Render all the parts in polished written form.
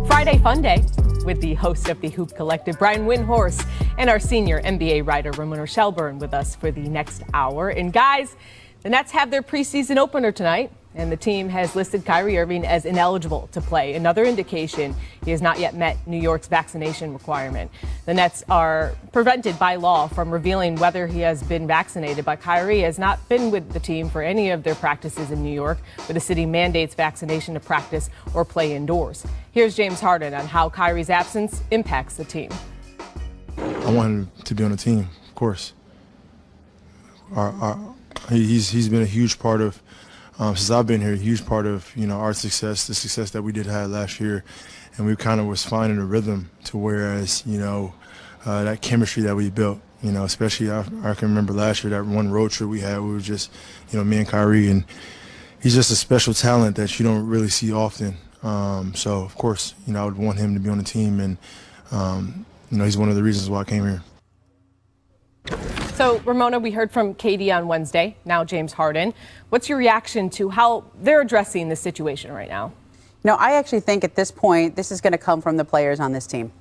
Friday Fun Day with the host of the Hoop Collective, Brian Windhorst, and our senior NBA writer, Ramona Shelburne, with us for the next hour. And guys, the Nets have their preseason opener tonight, and the team has listed Kyrie Irving as ineligible to play. Another indication he has not yet met New York's vaccination requirement. The Nets are prevented by law from revealing whether he has been vaccinated, but Kyrie has not been with the team for any of their practices in New York, where the city mandates vaccination to practice or play indoors. Here's James Harden on how Kyrie's absence impacts the team. I want him to be on the team, of course. He's been a huge part of, since I've been here, a huge part of, our success, the success that we did have last year. And we kind of was finding a rhythm to whereas, that chemistry that we built, especially I can remember last year, that one road trip we had, we were just, me and Kyrie, and he's just a special talent that you don't really see often. So, of course, I would want him to be on the team, and, he's one of the reasons why I came here. So, Ramona, we heard from Katie on Wednesday, now James Harden. What's your reaction to how they're addressing this situation right now? I actually think at this point, this is going to come from the players on this team.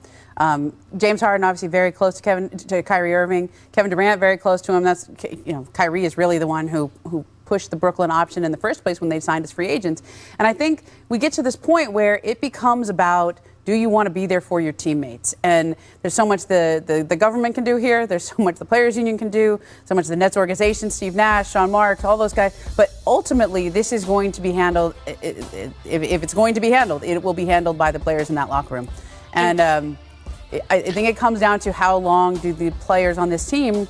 James Harden, obviously very close to Kyrie Irving. Kevin Durant, very close to him. That's, Kyrie is really the one who pushed the Brooklyn option in the first place when they signed as free agents. And I think we get to this point where it becomes about, do you want to be there for your teammates? And there's so much the government can do here. There's so much the Players Union can do, so much the Nets organization, Steve Nash, Sean Marks, all those guys. But ultimately, this is going to be handled, if it's going to be handled, it will be handled by the players in that locker room. And I think it comes down to how long do the players on this team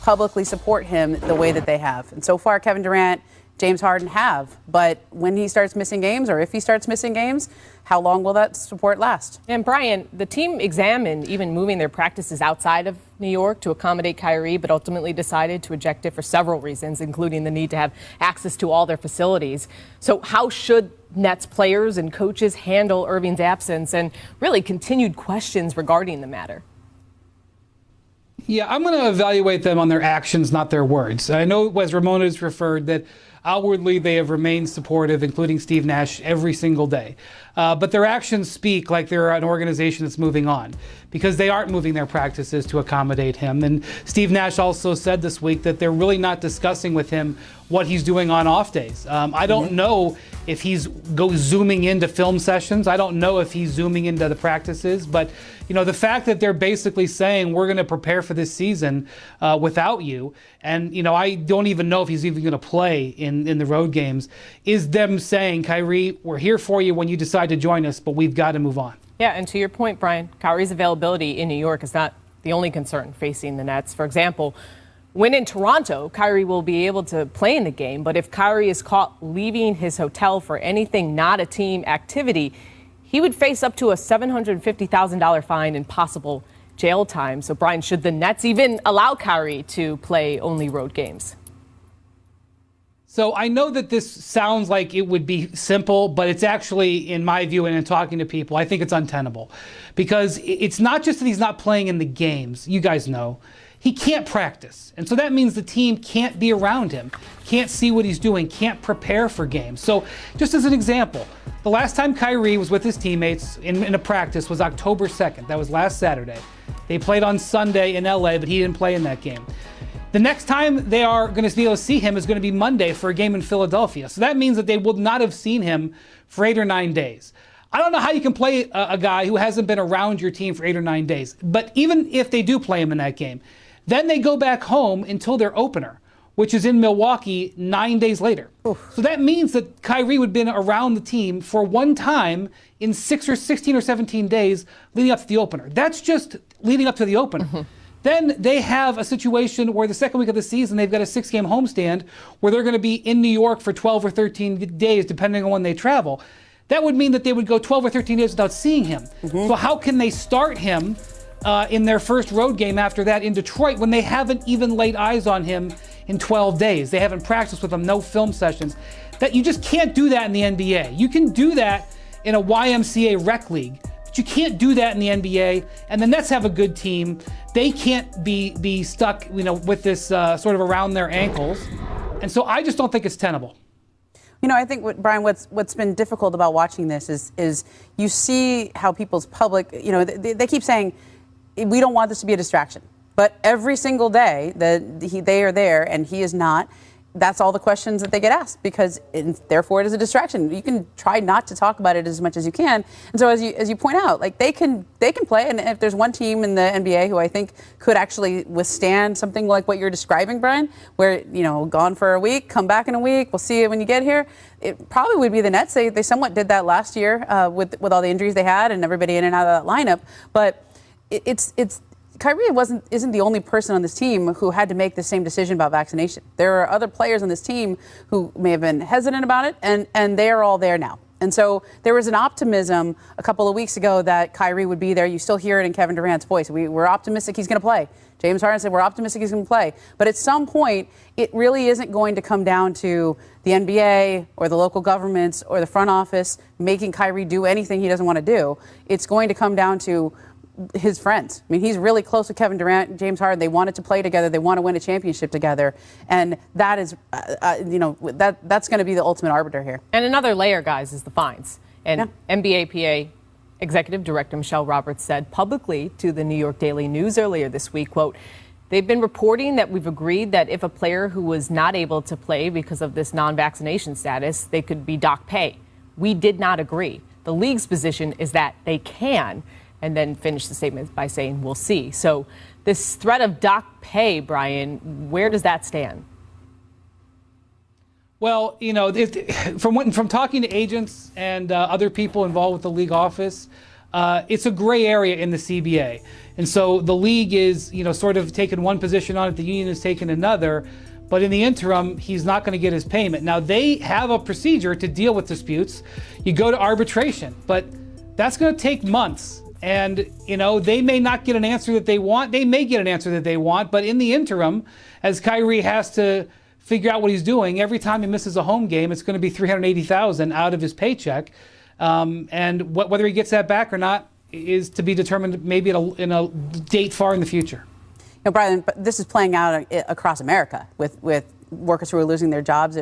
publicly support him the way that they have. And so far, Kevin Durant, James Harden have. But when he starts missing games, or if he starts missing games, how long will that support last? And Brian, the team examined even moving their practices outside of New York to accommodate Kyrie, but ultimately decided to reject it for several reasons, including the need to have access to all their facilities. So how should Nets players and coaches handle Irving's absence and really continued questions regarding the matter? Yeah, I'm going to evaluate them on their actions, not their words. I know, as Ramona has referred, that outwardly they have remained supportive, including Steve Nash, every single day. But their actions speak like they're an organization that's moving on, because they aren't moving their practices to accommodate him. And Steve Nash also said this week that they're really not discussing with him what he's doing on off days. I don't know if he's zooming into film sessions. I don't know if he's zooming into the practices. But, the fact that they're basically saying we're going to prepare for this season without you, and, I don't even know if he's even going to play in the road games, is them saying, Kyrie, we're here for you when you decide to join us, but we've got to move on. Yeah, and to your point, Brian, Kyrie's availability in New York is not the only concern facing the Nets. For example, when in Toronto, Kyrie will be able to play in the game, but if Kyrie is caught leaving his hotel for anything not a team activity, he would face up to a $750,000 fine and possible jail time. So, Brian, should the Nets even allow Kyrie to play only road games? So I know that this sounds like it would be simple, but it's actually, in my view and in talking to people, I think it's untenable. Because it's not just that he's not playing in the games. You guys know. He can't practice. And so that means the team can't be around him, can't see what he's doing, can't prepare for games. So just as an example, the last time Kyrie was with his teammates in a practice was October 2nd. That was last Saturday. They played on Sunday in LA, but he didn't play in that game. The next time they are going to be able to see him is going to be Monday for a game in Philadelphia. So that means that they will not have seen him for 8 or 9 days. I don't know how you can play a guy who hasn't been around your team for 8 or 9 days. But even if they do play him in that game, then they go back home until their opener, which is in Milwaukee 9 days later. Oof. So that means that Kyrie would have been around the team for one time in 16 or 17 days leading up to the opener. That's just leading up to the opener. Mm-hmm. Then they have a situation where the second week of the season, they've got a 6-game homestand where they're going to be in New York for 12 or 13 days, depending on when they travel. That would mean that they would go 12 or 13 days without seeing him. Mm-hmm. So how can they start him in their first road game after that in Detroit when they haven't even laid eyes on him in 12 days? They haven't practiced with him, no film sessions. That you just can't do that in the NBA. You can do that in a YMCA rec league, but you can't do that in the NBA. And the Nets have a good team. They can't be stuck, with this sort of around their ankles. And so I just don't think it's tenable. You know, I think, Brian, what's been difficult about watching this is you see how people's public, you know, they keep saying, we don't want this to be a distraction. But every single day that they are there and he is not, that's all the questions that they get asked, because therefore it is a distraction. You can try not to talk about it as much as you can. And so as you point out, like they can play. And if there's one team in the NBA who I think could actually withstand something like what you're describing, Brian, where, you know, gone for a week, come back in a week, we'll see it when you get here, it probably would be the Nets. They somewhat did that last year with all the injuries they had and everybody in and out of that lineup. But it's Kyrie isn't the only person on this team who had to make the same decision about vaccination. There are other players on this team who may have been hesitant about it, and they are all there now. And so there was an optimism a couple of weeks ago that Kyrie would be there. You still hear it in Kevin Durant's voice. We're optimistic he's going to play. James Harden said we're optimistic he's going to play. But at some point, it really isn't going to come down to the NBA or the local governments or the front office making Kyrie do anything he doesn't want to do. It's going to come down to his friends. I mean, he's really close with Kevin Durant, James Harden. They wanted to play together. They want to win a championship together. And that is, that's going to be the ultimate arbiter here. And another layer, guys, is the fines. And NBA PA Executive Director Michelle Roberts said publicly to the New York Daily News earlier this week, quote, "They've been reporting that we've agreed that if a player who was not able to play because of this non-vaccination status, they could be dock pay. We did not agree. The league's position is that they can," and then finish the statement by saying, "We'll see." So this threat of dock pay, Brian, where does that stand? Well, you know, from talking to agents and other people involved with the league office, it's a gray area in the CBA. And so the league is, you know, sort of taking one position on it, the union is taking another. But in the interim, he's not going to get his payment. Now, they have a procedure to deal with disputes. You go to arbitration, but that's going to take months. And, you know, they may not get an answer that they want. They may get an answer that they want. But in the interim, as Kyrie has to figure out what he's doing, every time he misses a home game, it's going to be $380,000 out of his paycheck. And whether he gets that back or not is to be determined maybe in a date far in the future. You know, Brian, but this is playing out across America with workers who are losing their jobs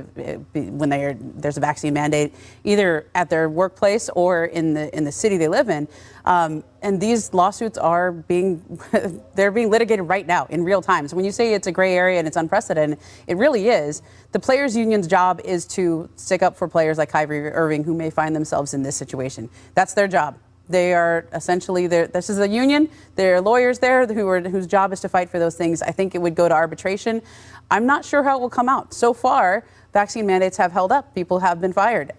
when there's a vaccine mandate, either at their workplace or in the city they live in. And these lawsuits are they're being litigated right now in real time. So when you say it's a gray area and it's unprecedented, it really is. The players' union's job is to stick up for players like Kyrie Irving who may find themselves in this situation. That's their job. They are essentially, this is a union. There are lawyers there whose job is to fight for those things. I think it would go to arbitration. I'm not sure how it will come out. So far, vaccine mandates have held up. People have been fired.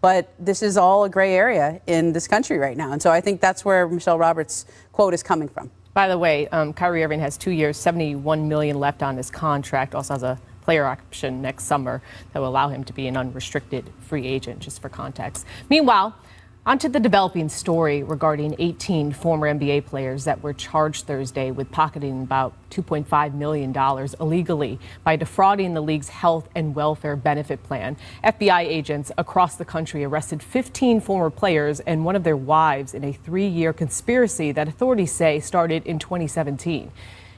But this is all a gray area in this country right now. And so I think that's where Michelle Roberts' quote is coming from. By the way, Kyrie Irving has 2 years, $71 million left on his contract, also has a player option next summer that will allow him to be an unrestricted free agent, just for context. Meanwhile, onto the developing story regarding 18 former NBA players that were charged Thursday with pocketing about $2.5 million illegally by defrauding the league's health and welfare benefit plan. FBI agents across the country arrested 15 former players and one of their wives in a 3-year conspiracy that authorities say started in 2017.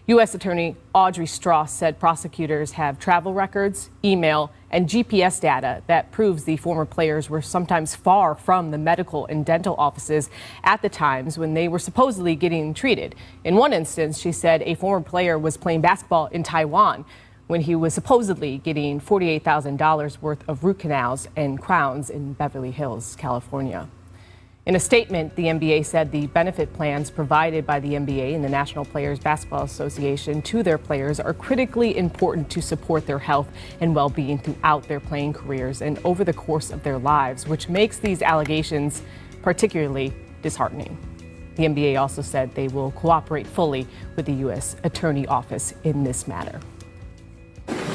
U.S. Attorney Audrey Strauss said prosecutors have travel records, email, and GPS data that proves the former players were sometimes far from the medical and dental offices at the times when they were supposedly getting treated. In one instance, she said a former player was playing basketball in Taiwan when he was supposedly getting $48,000 worth of root canals and crowns in Beverly Hills, California. In a statement, the NBA said the benefit plans provided by the NBA and the National Players Basketball Association to their players are critically important to support their health and well-being throughout their playing careers and over the course of their lives, which makes these allegations particularly disheartening. The NBA also said they will cooperate fully with the U.S. Attorney Office in this matter.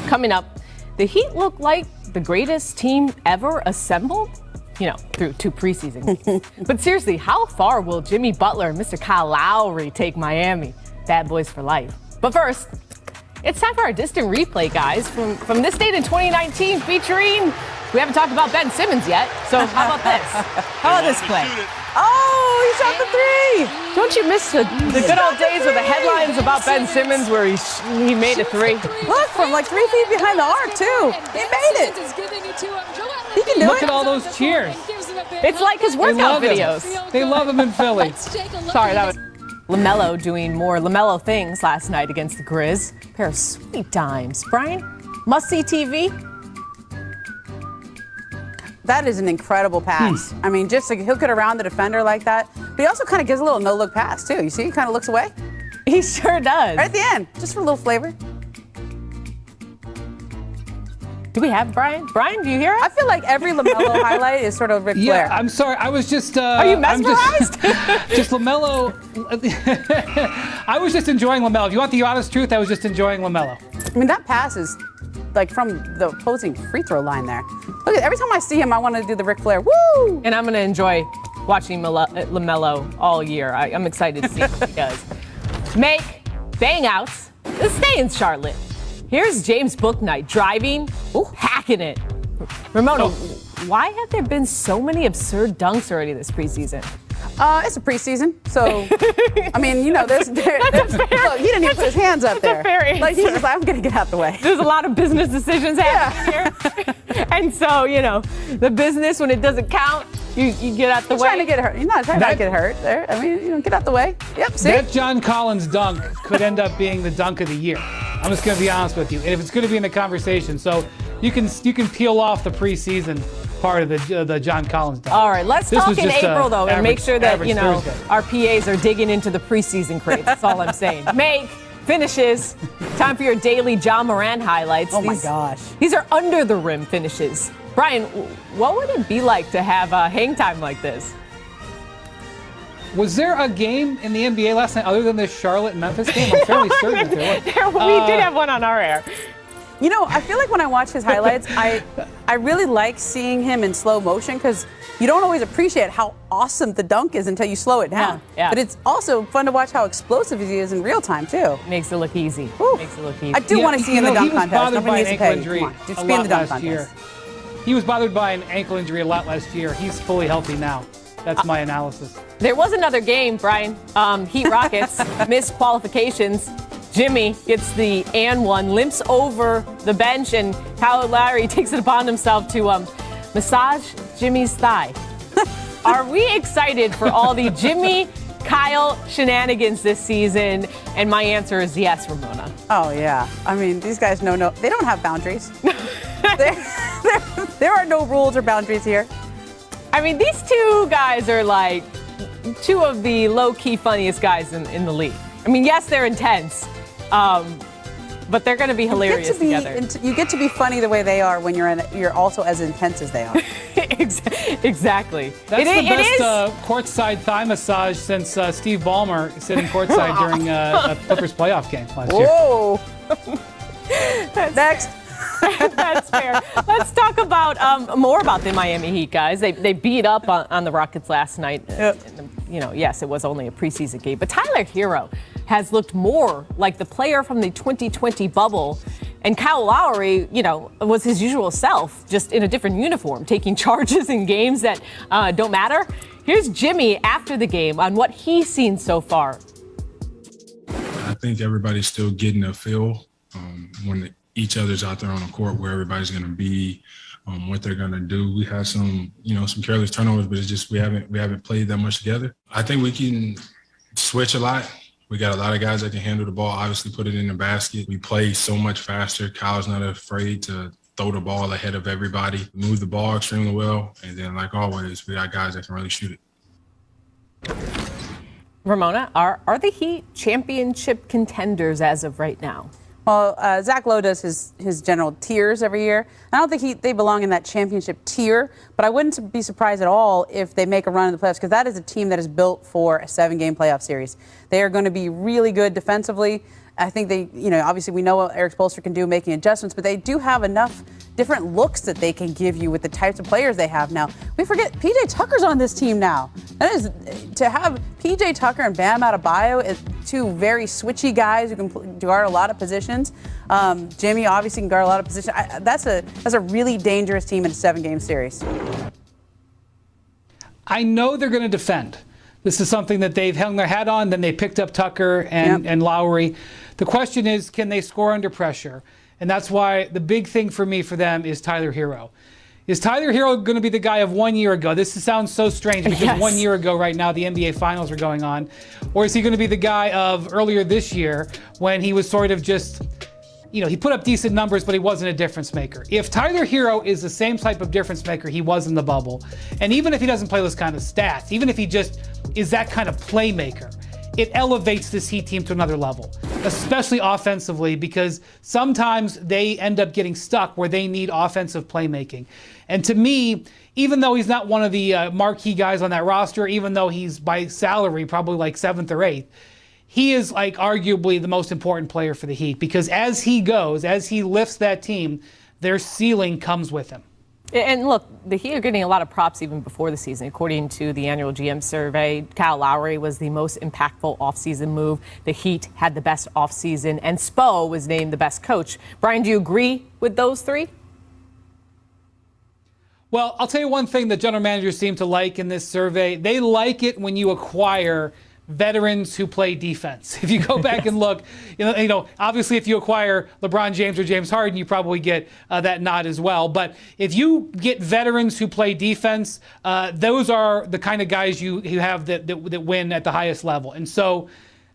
Coming up, the Heat look like the greatest team ever assembled? You know, through 2 preseason games. But seriously, how far will Jimmy Butler and Mr. Kyle Lowry take Miami? Bad boys for life. But first, it's time for our distant replay, guys, from this date in 2019 featuring, we haven't talked about Ben Simmons yet, so how about this? How about this play? Oh, he shot the 3! Don't you miss the good old days with the headlines about Ben Simmons where he made a 3? Look, from like 3 feet behind the arc, too. He made it. He can do Look it. at all those cheers. It's like his workout videos. They love him in Philly. Sorry, that was LaMelo doing more LaMelo things last night against the Grizz. Pair of sweet dimes. Brian, must-see TV? That is an incredible pass. I mean, just like he'll get around the defender like that. But he also kind of gives a little no-look pass, too. You see, he kind of looks away. He sure does. Right at the end, just for a little flavor. Do we have Brian? Brian, do you hear I us? feel like every LaMelo highlight is sort of Ric Flair. Yeah, I'm sorry. I was just. Are you mesmerized? Just LaMelo. I was just enjoying LaMelo. If you want the honest truth, I was just enjoying LaMelo. I mean, that pass is like from the opposing free throw line there. Look at every time I see him, I want to do the Ric Flair. Woo! And I'm going to enjoy watching LaMelo all year. I'm excited to see what he does. Make bang-outs. Stay in Charlotte. Here's James Bouknight driving, hacking it. Ramona, why have there been so many absurd dunks already this preseason? It's a preseason, so I mean, you know, there's look, he didn't even put his hands up there. That's a fair answer. Like he's just like, I'm gonna get out the way. There's a lot of business decisions happening here. And so, you know, the business, when it doesn't count, you get out the way. Trying to get hurt. You're not trying to get hurt there. I mean, you know, get out the way. Yep, see? That John Collins dunk could end up being the dunk of the year. I'm just going to be honest with you. And if it's going to be in the conversation, so you can peel off the preseason part of the John Collins dunk. All right, let's talk in April, though, and make sure that, you know, Thursday. our PAs are digging into the preseason crates. That's all I'm saying. Make finishes. Time for your daily John Moran highlights. Oh, my gosh. These are under the rim finishes. Brian, what would it be like to have a hang time like this? Was there a game in the NBA last night other than this Charlotte-Memphis game? I'm fairly certain that there was. We did have one on our air. You know, I feel like when I watch his highlights, I really like seeing him in slow motion because you don't always appreciate how awesome the dunk is until you slow it down. Yeah. But it's also fun to watch how explosive he is in real time, too. Makes it look easy. Makes it look easy. I do want to see him in the dunk contest. He was bothered by an ankle injury Just a be in lot the dunk last year. contest. He was bothered by an ankle injury a lot last year. He's fully healthy now. That's my analysis. There was another game, Brian. Heat Rockets missed qualifications. Jimmy gets the and one, limps over the bench, and Kyle Lowry takes it upon himself to massage Jimmy's thigh. Are we excited for all the Jimmy Kyle shenanigans this season? And my answer is yes, Ramona. Oh, yeah. I mean, these guys they don't have boundaries. There are no rules or boundaries here. I mean, these two guys are like two of the low-key funniest guys in the league. I mean, yes, they're intense, but they're going to be hilarious together. You get to be funny the way they are when you're also as intense as they are. Exactly. That's the best courtside thigh massage since Steve Ballmer sitting courtside during a Clippers playoff game last year. Whoa! Next. That's fair. Let's talk about more about the Miami Heat, guys. They beat up on the Rockets last night. Yep. You know, yes, it was only a preseason game, but Tyler Hero has looked more like the player from the 2020 bubble. And Kyle Lowry, you know, was his usual self, just in a different uniform, taking charges in games that don't matter. Here's Jimmy after the game on what he's seen so far. I think everybody's still getting a feel when each other's out there on the court, where everybody's going to be, what they're going to do. We had some careless turnovers, but it's just we haven't played that much together. I think we can switch a lot. We got a lot of guys that can handle the ball, obviously put it in the basket. We play so much faster. Kyle's not afraid to throw the ball ahead of everybody, move the ball extremely well, and then, like always, we got guys that can really shoot it. Ramona, are the Heat championship contenders as of right now? Well, Zach Lowe does his general tiers every year. I don't think they belong in that championship tier, but I wouldn't be surprised at all if they make a run in the playoffs, because that is a team that is built for a 7-game playoff series. They are going to be really good defensively. I think they, obviously we know what Eric Spoelstra can do making adjustments, but they do have enough different looks that they can give you with the types of players they have now. We forget PJ Tucker's on this team now. That is, to have PJ Tucker and Bam Adebayo, two very switchy guys who can guard a lot of positions. Jimmy obviously can guard a lot of positions. That's a really dangerous team in a 7-game series. I know they're going to defend. This is something that they've hung their hat on. Then they picked up Tucker and Lowry. The question is, can they score under pressure? And that's why the big thing for me for them is Tyler Hero. Is Tyler Hero going to be the guy of 1 year ago? This sounds so strange because Yes. 1 year ago right now the NBA Finals are going on. Or is he going to be the guy of earlier this year when he was sort of just, he put up decent numbers, but he wasn't a difference maker? If Tyler Hero is the same type of difference maker he was in the bubble, and even if he doesn't play those kind of stats, even if he just is that kind of playmaker, it elevates this Heat team to another level, especially offensively, because sometimes they end up getting stuck where they need offensive playmaking. And to me, even though he's not one of the marquee guys on that roster, even though he's by salary probably like 7th or 8th, he is like arguably the most important player for the Heat, because as he lifts that team, their ceiling comes with him. And look, the Heat are getting a lot of props even before the season. According to the annual GM survey, Kyle Lowry was the most impactful offseason move. The Heat had the best offseason, and Spo was named the best coach. Brian, do you agree with those three? Well, I'll tell you one thing that general managers seem to like in this survey. They like it when you acquire veterans who play defense. If you go back and look, obviously if you acquire LeBron James or James Harden, you probably get that nod as well. But if you get veterans who play defense, those are the kind of guys you have that win at the highest level. And so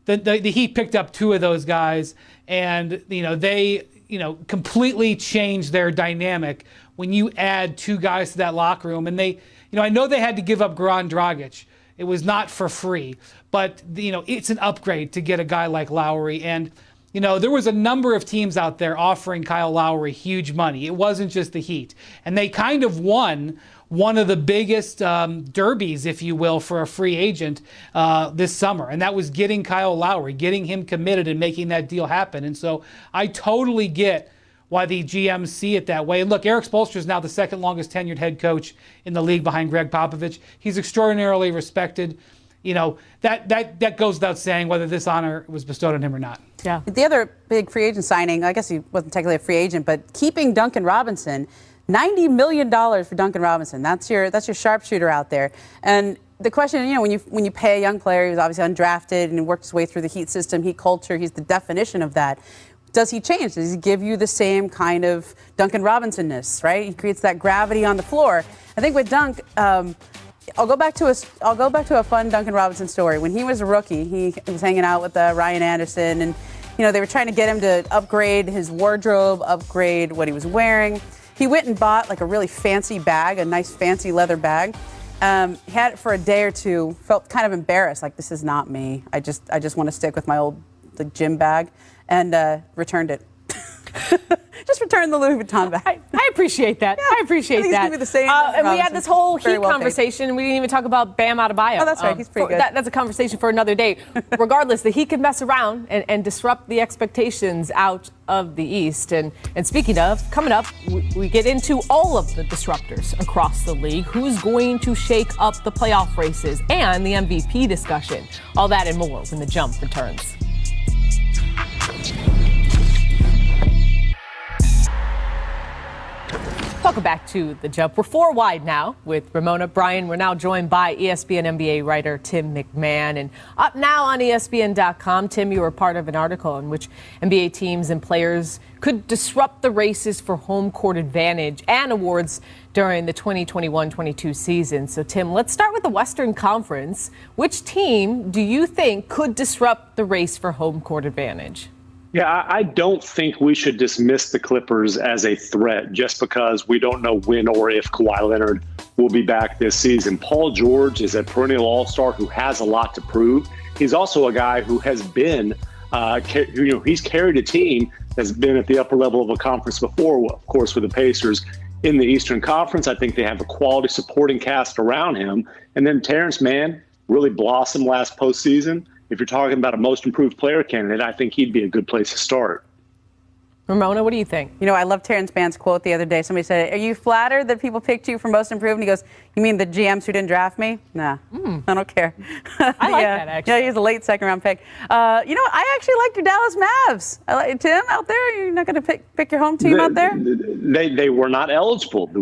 the Heat picked up 2 of those guys, and they completely changed their dynamic when you add 2 guys to that locker room. And they, I know they had to give up Goran Dragic. It was not for free, but it's an upgrade to get a guy like Lowry. And there was a number of teams out there offering Kyle Lowry huge money. It wasn't just the Heat, and they kind of won one of the biggest derbies, if you will, for a free agent this summer, and that was getting Kyle Lowry, getting him committed and making that deal happen. And so I totally get why the GMs see it that way. And look, Eric Spoelstra is now the 2nd longest tenured head coach in the league behind Greg Popovich. He's extraordinarily respected. That goes without saying whether this honor was bestowed on him or not. Yeah. The other big free agent signing, I guess he wasn't technically a free agent, but keeping Duncan Robinson, $90 million for Duncan Robinson. That's your sharpshooter out there. And the question, when you pay a young player, he was obviously undrafted and worked his way through the Heat system, Heat culture, he's the definition of that. Does he change? Does he give you the same kind of Duncan Robinson-ness, right? He creates that gravity on the floor. I think with Dunk, I'll go back to a fun Duncan Robinson story. When he was a rookie, he was hanging out with Ryan Anderson, and they were trying to get him to upgrade his wardrobe, upgrade what he was wearing. He went and bought like a really fancy bag, a nice fancy leather bag. He had it for a day or 2, felt kind of embarrassed, like this is not me. I just want to stick with my old gym bag, and returned it. Just return the Louis Vuitton bag. I appreciate that. Yeah, I appreciate that. Give me the same and we had this whole Heat well conversation, and we didn't even talk about Bam Adebayo. Oh, that's right. He's pretty good. That's a conversation for another day. Regardless, the Heat can mess around and disrupt the expectations out of the East. And speaking of, coming up, we get into all of the disruptors across the league. Who's going to shake up the playoff races and the MVP discussion? All that and more when The Jump returns. Welcome back to The Jump. We're 4 wide now with Ramona. Brian, we're now joined by ESPN NBA writer Tim McMahon. And up now on ESPN.com, Tim, you were part of an article in which NBA teams and players could disrupt the races for home court advantage and awards during the 2021-22 season. So, Tim, let's start with the Western Conference. Which team do you think could disrupt the race for home court advantage? Yeah, I don't think we should dismiss the Clippers as a threat just because we don't know when or if Kawhi Leonard will be back this season. Paul George is a perennial all-star who has a lot to prove. He's also a guy who has been, he's carried a team that's been at the upper level of a conference before, of course, with the Pacers in the Eastern Conference. I think they have a quality supporting cast around him. And then Terrence Mann really blossomed last postseason. If you're talking about a most improved player candidate, I think he'd be a good place to start. Ramona, what do you think? I love Terrence Mann's quote the other day. Somebody said, "Are you flattered that people picked you for most improved?" And he goes, "You mean the GMs who didn't draft me? Nah, I don't care." I like that, actually. Yeah, he's a late second-round pick. I actually like your Dallas Mavs. Tim, out there, you're not going to pick your home team out there? They were not eligible. The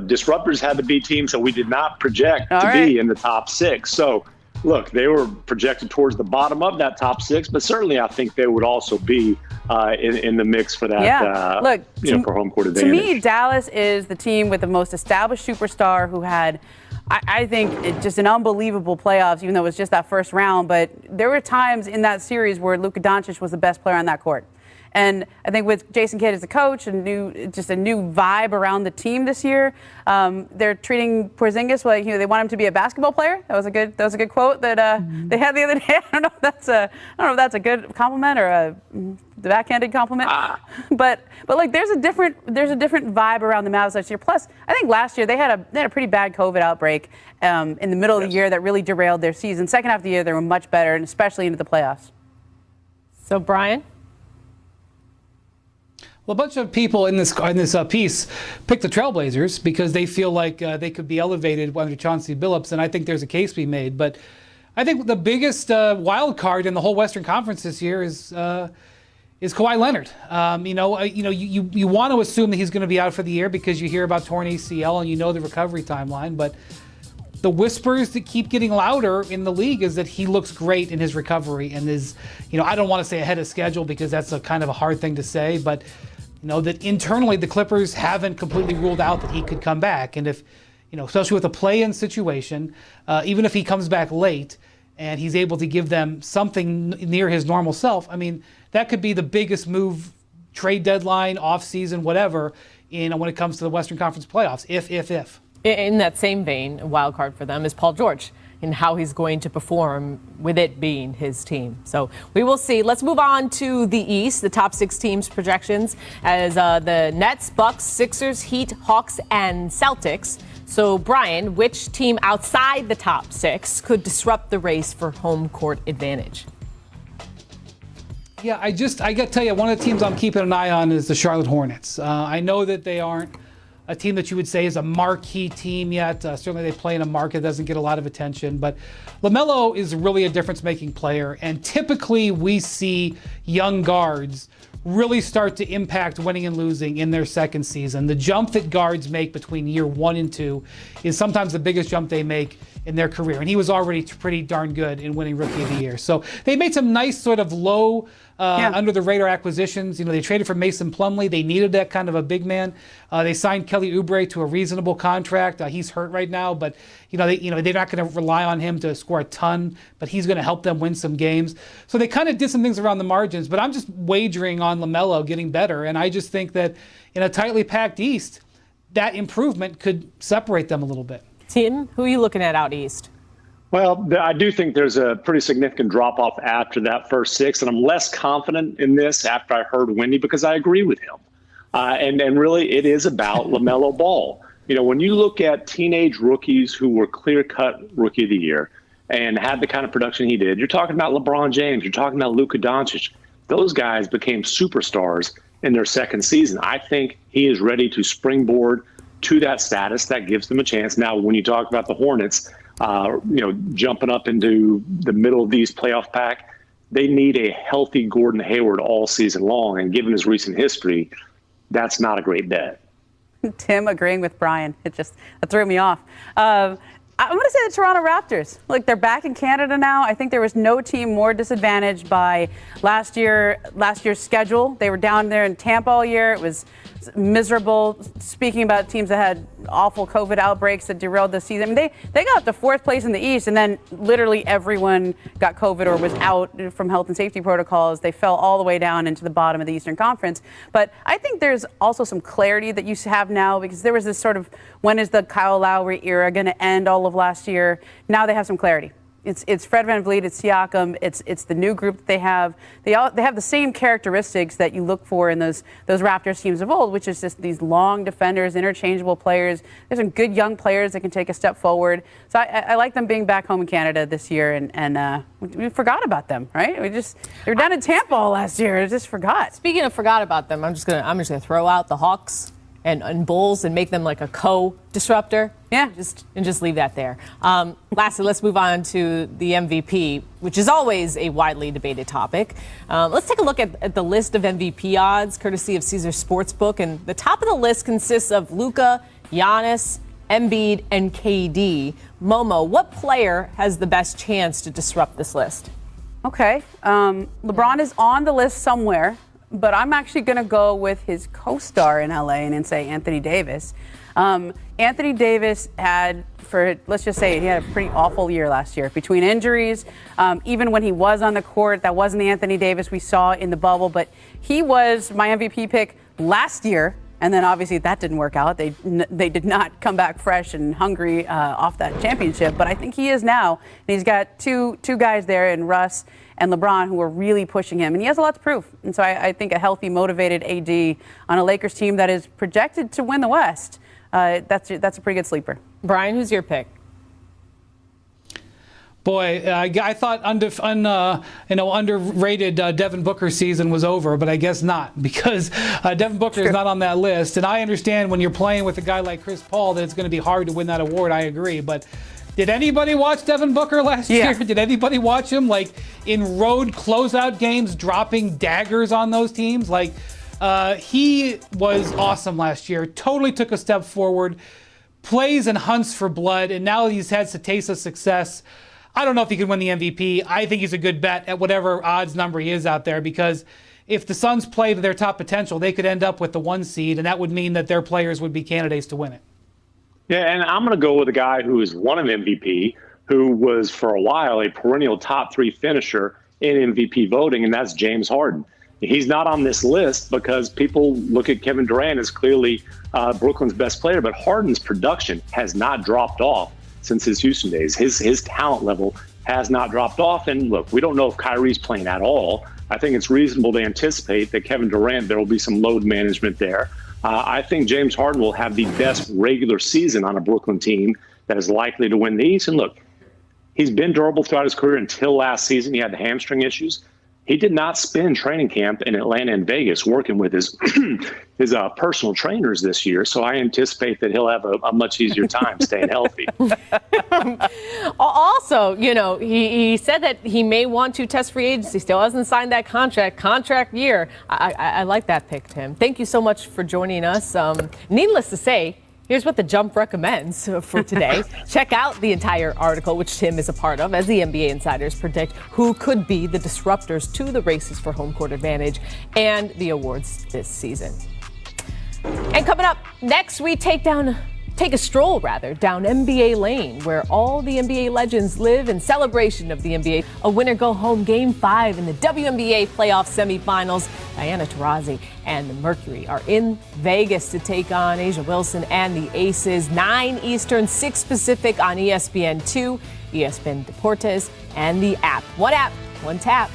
disruptors had to be teams that we did not project to be in the top 6. So look, they were projected towards the bottom of that top 6, but certainly I think they would also be in the mix for that. Look, for home court advantage. To me, Dallas is the team with the most established superstar who had, I think, just an unbelievable playoffs, even though it was just that first round. But there were times in that series where Luka Doncic was the best player on that court. And I think with Jason Kidd as a coach, just a new vibe around the team this year. They're treating Porzingis like they want him to be a basketball player. That was a good quote that they had the other day. I don't know if that's a good compliment or a backhanded compliment. But like there's a different vibe around the Mavs last year. Plus, I think last year they had a pretty bad COVID outbreak in the middle of the year that really derailed their season. Second half of the year they were much better, and especially into the playoffs. So Brian. Well, a bunch of people in this piece picked the Trailblazers because they feel like they could be elevated under Chauncey Billups, and I think there's a case to be made. But I think the biggest wild card in the whole Western Conference this year is Kawhi Leonard. You want to assume that he's going to be out for the year because you hear about torn ACL and you know the recovery timeline, but the whispers that keep getting louder in the league is that he looks great in his recovery and is, I don't want to say ahead of schedule because that's a kind of a hard thing to say, but that internally the Clippers haven't completely ruled out that he could come back. And if, especially with a play-in situation, even if he comes back late and he's able to give them something near his normal self, that could be the biggest move, trade deadline, off-season, whatever, when it comes to the Western Conference playoffs, if. In that same vein, a wild card for them is Paul George and how he's going to perform with it being his team. So we will see. Let's move on to the East, the top 6 teams projections as the Nets, Bucks, Sixers, Heat, Hawks, and Celtics. So Brian, which team outside the top 6 could disrupt the race for home court advantage? Yeah, I got to tell you, one of the teams I'm keeping an eye on is the Charlotte Hornets. I know that they aren't a team that you would say is a marquee team yet. Certainly they play in a market that doesn't get a lot of attention. But LaMelo is really a difference-making player. And typically we see young guards really start to impact winning and losing in their second season. The jump that guards make between year 1 and 2 is sometimes the biggest jump they make in their career. And he was already pretty darn good in winning Rookie of the Year. So they made some nice sort of low under the radar acquisitions. They traded for Mason Plumlee. They needed that kind of a big man. They signed Kelly Oubre to a reasonable contract. He's hurt right now, but they're not going to rely on him to score a ton, but he's going to help them win some games. So they kind of did some things around the margins, but I'm just wagering on LaMelo getting better. And I just think that in a tightly packed East, that improvement could separate them a little bit. Tim, who are you looking at out East? Well, I do think there's a pretty significant drop-off after that first 6, and I'm less confident in this after I heard Wendy because I agree with him. And really, it is about LaMelo Ball. When you look at teenage rookies who were clear-cut Rookie of the Year and had the kind of production he did, you're talking about LeBron James, you're talking about Luka Doncic. Those guys became superstars in their second season. I think he is ready to springboard to that status. That gives them a chance. Now, when you talk about the Hornets, jumping up into the middle of these playoff pack, they need a healthy Gordon Hayward all season long. And given his recent history, that's not a great bet. Tim agreeing with Brian. That threw me off. I'm going to say the Toronto Raptors. Look, they're back in Canada now. I think there was no team more disadvantaged by last year's schedule. They were down there in Tampa all year. It was miserable. Speaking about teams that had awful COVID outbreaks that derailed the season. They got up to 4th place in the East, and then literally everyone got COVID or was out from health and safety protocols. They fell all the way down into the bottom of the Eastern Conference. But I think there's also some clarity that you have now because there was this sort of, when is the Kyle Lowry era going to end all of last year? Now they have some clarity. It's Fred VanVleet, it's Siakam, it's the new group that they have. They have the same characteristics that you look for in those Raptors teams of old, which is just these long defenders, interchangeable players. There's some good young players that can take a step forward. So I like them being back home in Canada this year, and we forgot about them, right? They were down in Tampa all last year. I just forgot. Speaking of forgot about them, I'm just gonna throw out the Hawks and Bulls and make them like a co-disruptor. Yeah. Just leave that there. Lastly, let's move on to the MVP, which is always a widely debated topic. Let's take a look at the list of MVP odds, courtesy of Caesars Sportsbook. And the top of the list consists of Luka, Giannis, Embiid, and KD. Momo, what player has the best chance to disrupt this list? Okay. LeBron is on the list somewhere, but I'm actually going to go with his co-star in LA and say Anthony Davis. Anthony Davis let's just say he had a pretty awful year last year between injuries. Even when he was on the court, that wasn't the Anthony Davis we saw in the bubble, but he was my MVP pick last year. And then obviously that didn't work out. They did not come back fresh and hungry off that championship. But I think he is now. And he's got two guys there in Russ and LeBron who are really pushing him. And he has a lot to prove. And so I think a healthy, motivated AD on a Lakers team that is projected to win the West, that's a pretty good sleeper. Brian, who's your pick? Boy, I thought underrated Devin Booker's season was over, but I guess not, because Devin Booker is not on that list. And I understand when you're playing with a guy like Chris Paul that it's going to be hard to win that award. I agree. But did anybody watch Devin Booker last year? Did anybody watch him in road closeout games, dropping daggers on those teams? He was awesome last year. Totally took a step forward, plays and hunts for blood, and now he's had a taste of success. I don't know if he could win the MVP. I think he's a good bet at whatever odds number he is out there, because if the Suns play to their top potential, they could end up with the 1 seed, and that would mean that their players would be candidates to win it. Yeah, and I'm going to go with a guy who has won an MVP, who was for a while a perennial top 3 finisher in MVP voting, and that's James Harden. He's not on this list because people look at Kevin Durant as clearly Brooklyn's best player, but Harden's production has not dropped off since his Houston days. His talent level has not dropped off. And look, we don't know if Kyrie's playing at all. I think it's reasonable to anticipate that Kevin Durant, there will be some load management there. I think James Harden will have the best regular season on a Brooklyn team that is likely to win the East. And look, he's been durable throughout his career until last season. He had the hamstring issues. He did not spend training camp in Atlanta and Vegas working with his personal trainers this year. So I anticipate that he'll have a much easier time staying healthy. Also, he said that he may want to test free agency. Still hasn't signed that contract year. I like that pick, Tim. Thank you so much for joining us. Needless to say, here's what the Jump recommends for today. Check out the entire article, which Tim is a part of, as the NBA insiders predict who could be the disruptors to the races for home court advantage and the awards this season. And coming up next, we take a stroll down NBA Lane, where all the NBA legends live in celebration of the NBA. A winner-go-home Game 5 in the WNBA playoff semifinals. Diana Taurasi and the Mercury are in Vegas to take on Asia Wilson and the Aces. 9 Eastern, 6 Pacific on ESPN2, ESPN Deportes, and the app. One app, one tap.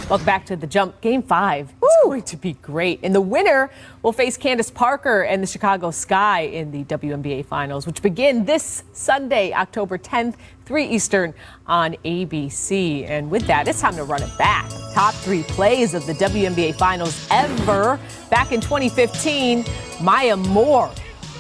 Welcome back to the Jump. Game 5. It's going to be great. And the winner will face Candace Parker and the Chicago Sky in the WNBA Finals, which begin this Sunday, October 10th, 3 Eastern on ABC. And with that, it's time to run it back. Top 3 plays of the WNBA Finals ever. Back in 2015, Maya Moore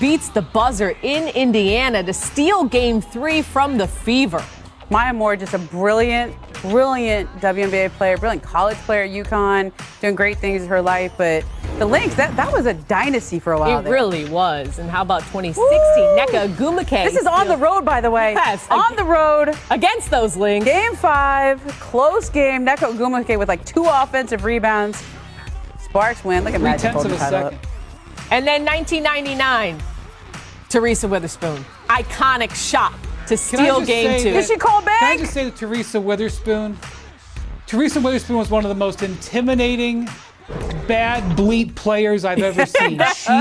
beats the buzzer in Indiana to steal Game 3 from the Fever. Maya Moore, just a brilliant WNBA player, brilliant college player at UConn, doing great things in her life. But the Lynx, that was a dynasty for a while. It really was. And how about 2016? Nneka Ogwumike. This is on the road, by the way. Yes. On the road. Against those Lynx. Game 5, close game. Nneka Ogwumike with 2 offensive rebounds. Sparks win. Look at Magic holding the title up. And then 1999, Teresa Witherspoon. Iconic shot to steal Game 2. Did she call back? Can I just say that Teresa Witherspoon was one of the most intimidating, bad bleep players I've ever seen. She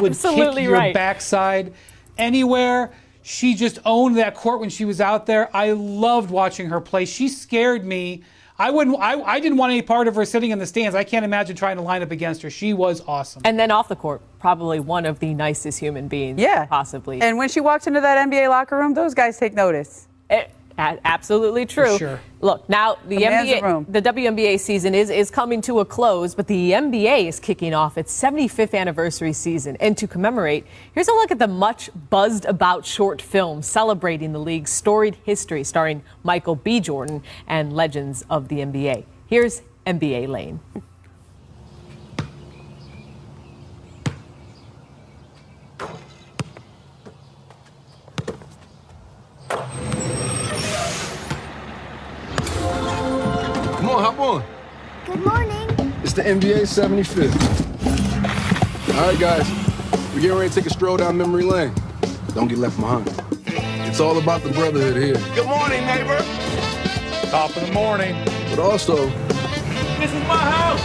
would kick your backside anywhere. She just owned that court when she was out there. I loved watching her play. She scared me. I didn't want any part of her sitting in the stands. I can't imagine trying to line up against her. She was awesome. And then off the court, probably one of the nicest human beings possibly. And when she walks into that NBA locker room, those guys take notice. Absolutely true. For sure. Look, now the WNBA season is coming to a close, but the NBA is kicking off its 75th anniversary season. And to commemorate, here's a look at the much buzzed about short film celebrating the league's storied history, starring Michael B. Jordan and legends of the NBA. Here's NBA Lane. hop on. Good morning. It's the NBA 75th. All right, guys. We're getting ready to take a stroll down memory lane. Don't get left behind. It's all about the brotherhood here. Good morning, neighbor. Top of the morning. But also, this is my house.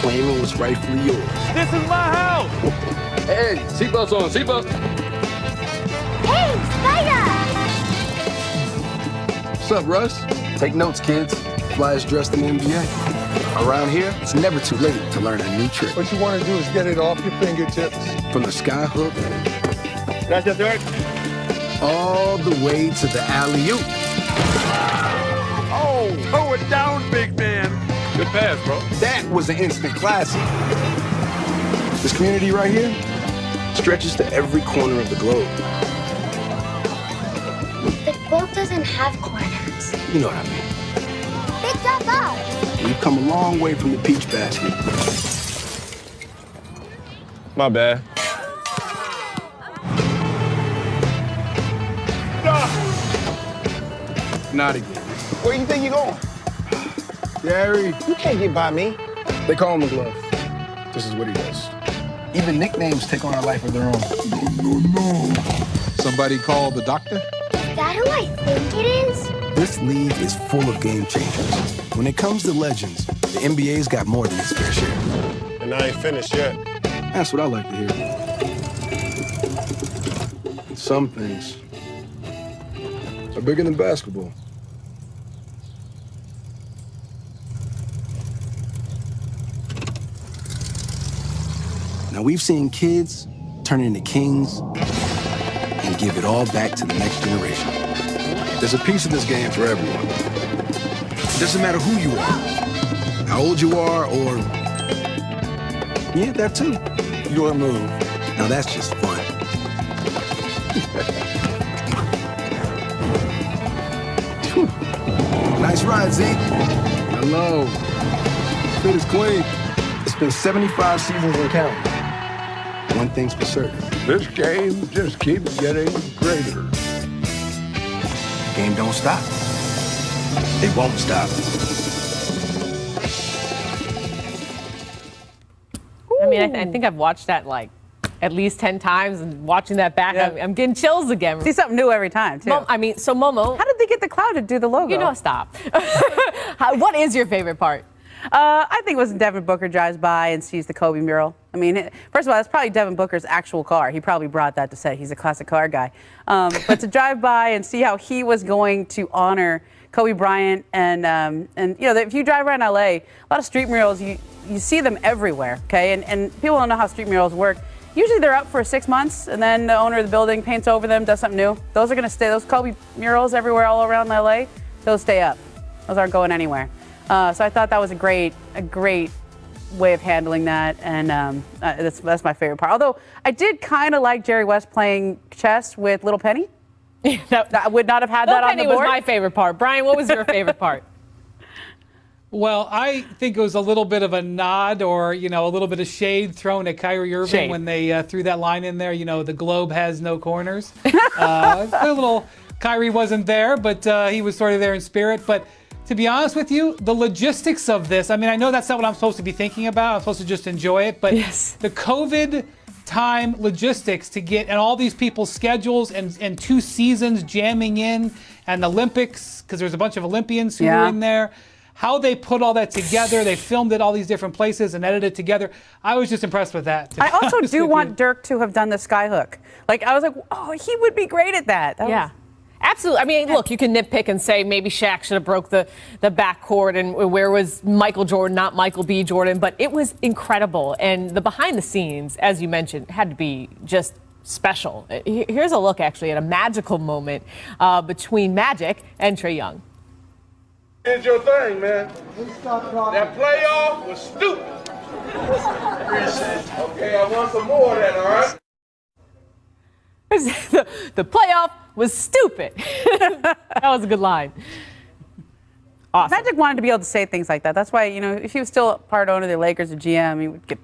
Claiming what's rightfully yours. This is my house. Hey, seatbelts on, seatbelts. Hey, Spider! What's up, Russ? Take notes, kids. Flyers dressed in the NBA. Around here, it's never too late to learn a new trick. What you want to do is get it off your fingertips. From the sky hook. That's your third. All the way to the alley-oop. Oh, throw it down, big man. Good pass, bro. That was an instant classic. This community right here stretches to every corner of the globe. The globe doesn't have corners. You know what I mean. Big drop out. We've come a long way from the peach basket. My bad. Not again. Where you think you're going? Gary. You can't get by me. They call him the glove. This is what he does. Even nicknames take on a life of their own. No. Somebody call the doctor? Is that who I think it is? This league is full of game changers. When it comes to legends, the NBA's got more than its fair share. And I ain't finished yet. That's what I like to hear. Some things are bigger than basketball. Now, we've seen kids turn into kings and give it all back to the next generation. There's a piece of this game for everyone. It doesn't matter who you are, how old you are, or... Yeah, that too. Your move. Now, that's just fun. Nice ride, Zeke. Hello. Fit is clean. It's been 75 seasons and counting. One thing's for certain. This game just keeps getting greater. Game don't stop. It won't stop. I mean, I think I've watched that like at least 10 times, and watching that back, Yeah. I'm getting chills again. See something new every time, too. Momo. How did they get the cloud to do the logo? You know, stop. What is your favorite part? I think it was Devin Booker drives by and sees the Kobe mural. I mean, first of all, that's probably Devin Booker's actual car. He probably brought that to set. He's a classic car guy. But to drive by and see how he was going to honor Kobe Bryant, and you know, if you drive around LA, a lot of street murals, you see them everywhere, okay? And people don't know how street murals work. Usually they're up for 6 months, and then the owner of the building paints over them, does something new. Those are going to stay. Those Kobe murals everywhere all around LA, those stay up. Those aren't going anywhere. So I thought that was a great way of handling that, and that's my favorite part. Although I did kind of like Jerry West playing chess with Little Penny. I would not have had that on the board. Little Penny was my favorite part. Brian, what was your favorite part? Well, I think it was a little bit of a nod, or, you know, a little bit of shade thrown at Kyrie Irving when they threw that line in there. You know, the globe has no corners. A little Kyrie wasn't there, but he was sort of there in spirit. But to be honest with you, the logistics of this, I mean, I know that's not what I'm supposed to be thinking about. I'm supposed to just enjoy it. But yes, the COVID time logistics to get, and all these people's schedules, and 2 seasons jamming in, and the Olympics, because there's a bunch of Olympians who were in there. How they put all that together, they filmed it all these different places and edited it together. I was just impressed with that. I also do want Dirk to have done the skyhook. Like, I was like, oh, he would be great at that. Yeah. Absolutely. I mean, look, you can nitpick and say maybe Shaq should have broke the backcourt, and where was Michael Jordan, not Michael B. Jordan, but it was incredible. And the behind the scenes, as you mentioned, had to be just special. Here's a look, actually, at a magical moment between Magic and Trae Young. Here's your thing, man. That playoff was stupid. Okay, I want some more of that, all right? The playoff was stupid. That was a good line. Awesome. Magic wanted to be able to say things like that. That's why, you know, if he was still part owner of the Lakers or GM, he would get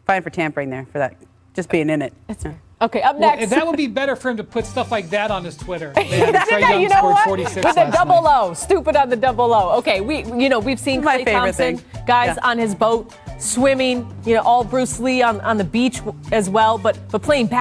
fined for tampering there for that, just being in it. That's fair. Okay, up next. Well, that would be better for him to put stuff like that on his Twitter. Trae Young you know scored what? 46 With a last double night. O. Stupid on the double O. Okay, we've seen My Klay favorite Thompson, thing. guys Yeah. on his boat, swimming, all Bruce Lee on the beach as well, but playing basketball.